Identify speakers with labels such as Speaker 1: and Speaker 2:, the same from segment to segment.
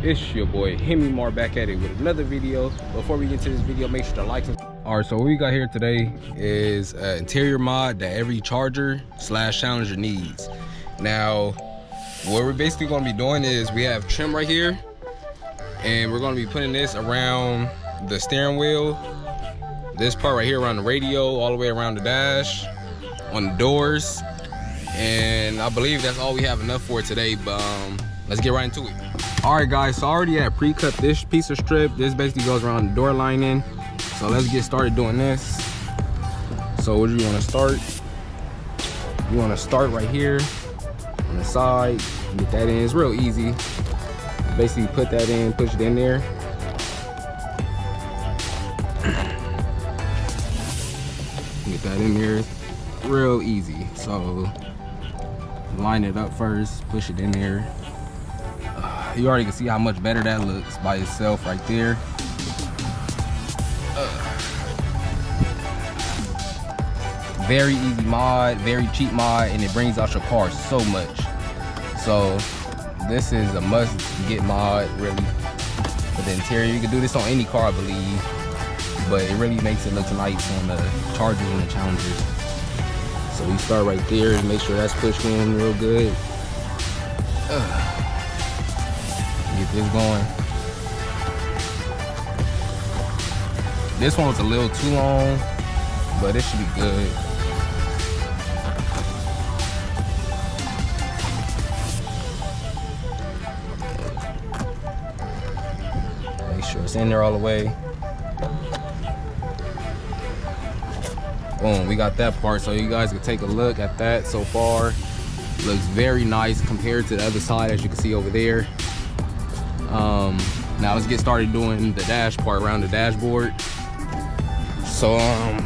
Speaker 1: It's your boy Hemi Mar back at it with another video. Before we get into this video, make sure to like and all right, so what we got here today is an interior mod that every charger slash challenger needs. Now what we're basically going to be doing is we have trim right here, and we're going to be putting this around the steering wheel, this part right here around the radio, all the way around the dash, on the doors, and I believe that's all we have enough for today. But let's get right into it. All right guys, so I already had pre-cut this piece of strip. This basically goes around the door lining, so let's get started doing this. So what do you want to start? You want to start right here on the side, get that in. It's real easy. Basically put that in, push it in there. Get that in there, real easy. So line it up first, push it in there. You already can see how much better that looks by itself right there. Very easy mod, very cheap mod, and it brings out your car so much. So this is a must get mod, really, for the interior. You can do this on any car, I believe, but it really makes it look nice on the Chargers and the Challengers. So we start right there and make sure that's pushed in real good. Get this going. This one was a little too long, but it should be good. Make sure it's in there all the way. Boom, we got that part, so you guys can take a look at that so far. Looks very nice compared to the other side, as you can see over there. Now let's get started doing the dash part around the dashboard. So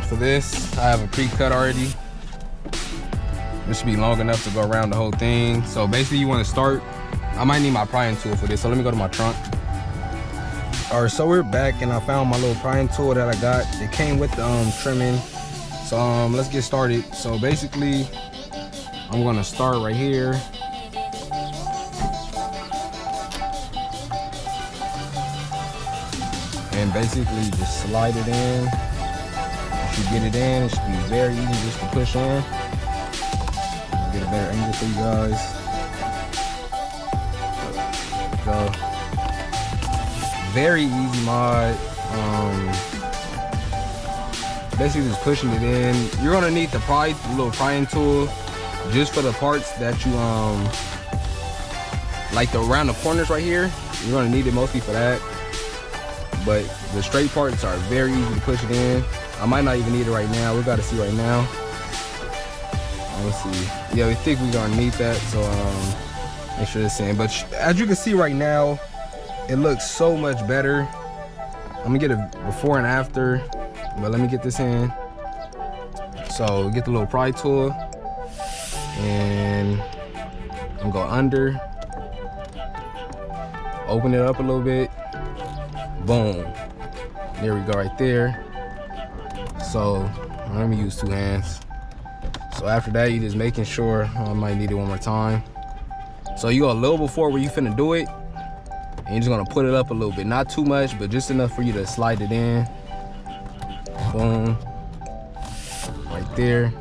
Speaker 1: for this, I have a pre-cut already. This should be long enough to go around the whole thing. So basically you want to start, I might need my prying tool for this, so let me go to my trunk. All right, so we're back and I found my little prying tool that I got. It came with the trimming. So let's get started. So basically I'm gonna start right here. And basically just slide it in. Once you get it in, it should be very easy just to push in. Get a better angle for you guys. So very easy mod. Basically just pushing it in. You're gonna need the little prying tool just for the parts that you like around the corners right here. You're gonna need it mostly for that. But the straight parts are very easy to push it in. I might not even need it right now. We gotta see right now. Let's see. Yeah, we think we're gonna need that. So make sure it's in. But as you can see right now, it looks so much better. I'm gonna get a before and after, but let me get this in. So get the little pry tool, and I'm gonna go under, open it up a little bit. Boom, there we go right there. So let me use 2 hands. So after that, you just making sure, I might need it one more time. So you go a little before where you finna do it, and you're just gonna put it up a little bit, not too much, but just enough for you to slide it in. Boom, right there.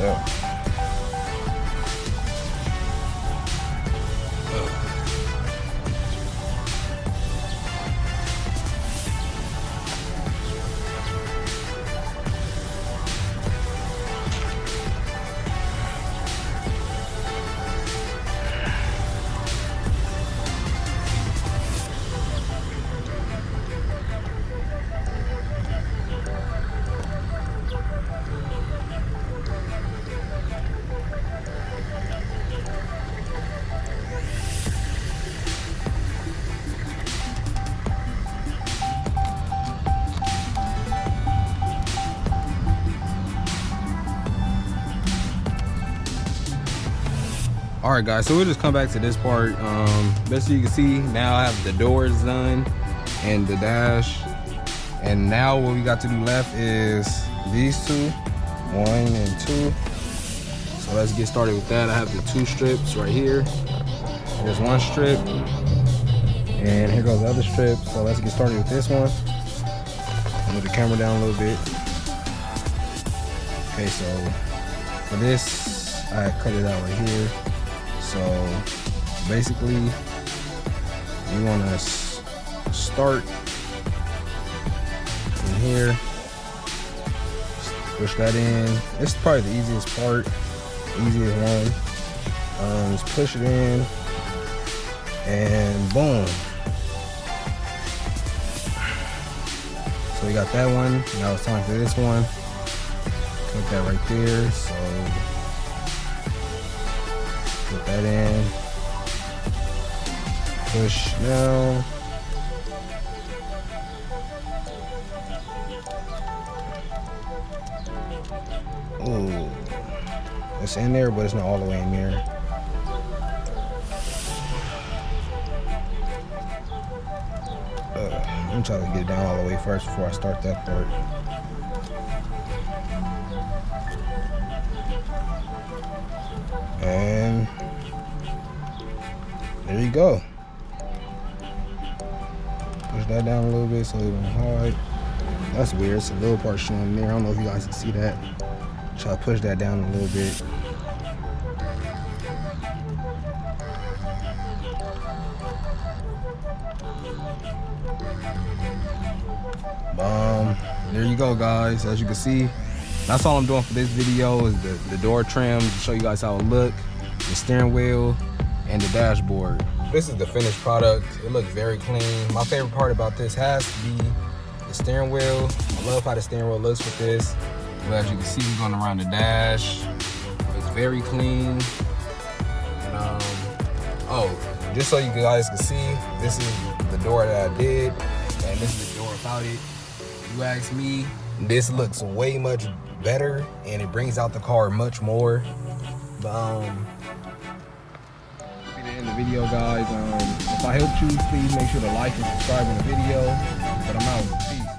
Speaker 2: Yeah.
Speaker 1: All right, guys, so we'll just come back to this part. Best you can see, now I have the doors done and the dash. And now what we got to do left is these two, 1 and 2. So let's get started with that. I have the 2 strips right here. There's 1 strip, and here goes the other strip. So let's get started with this one. Move the camera down a little bit. Okay, so for this, I cut it out right here. So basically, you want to start from here, push that in. It's probably the easiest part, easiest one. Just push it in, and boom. So we got that one. Now it's time for this one. Put that right there. So put that in. Push down. Ooh, it's in there, but it's not all the way in there. I'm trying to get it down all the way first before I start that part. And there you go. Push that down a little bit so it won't hide. That's weird, it's a little part showing there. I don't know if you guys can see that. Try to push that down a little bit. There you go, guys. As you can see, that's all I'm doing for this video is the door trim to show you guys how it look, the steering wheel, and the dashboard. This is the finished product. It looks very clean. My favorite part about this has to be the steering wheel. I love how the steering wheel looks with this. But as you can see, we're going around the dash. It's very clean. And oh, just so you guys can see, this is the door that I did, and this is the door without it. You ask me, this looks way much better, and it brings out the car much more. But to end the video, guys. If I helped you, please make sure to like and subscribe on the video. But I'm out. Peace.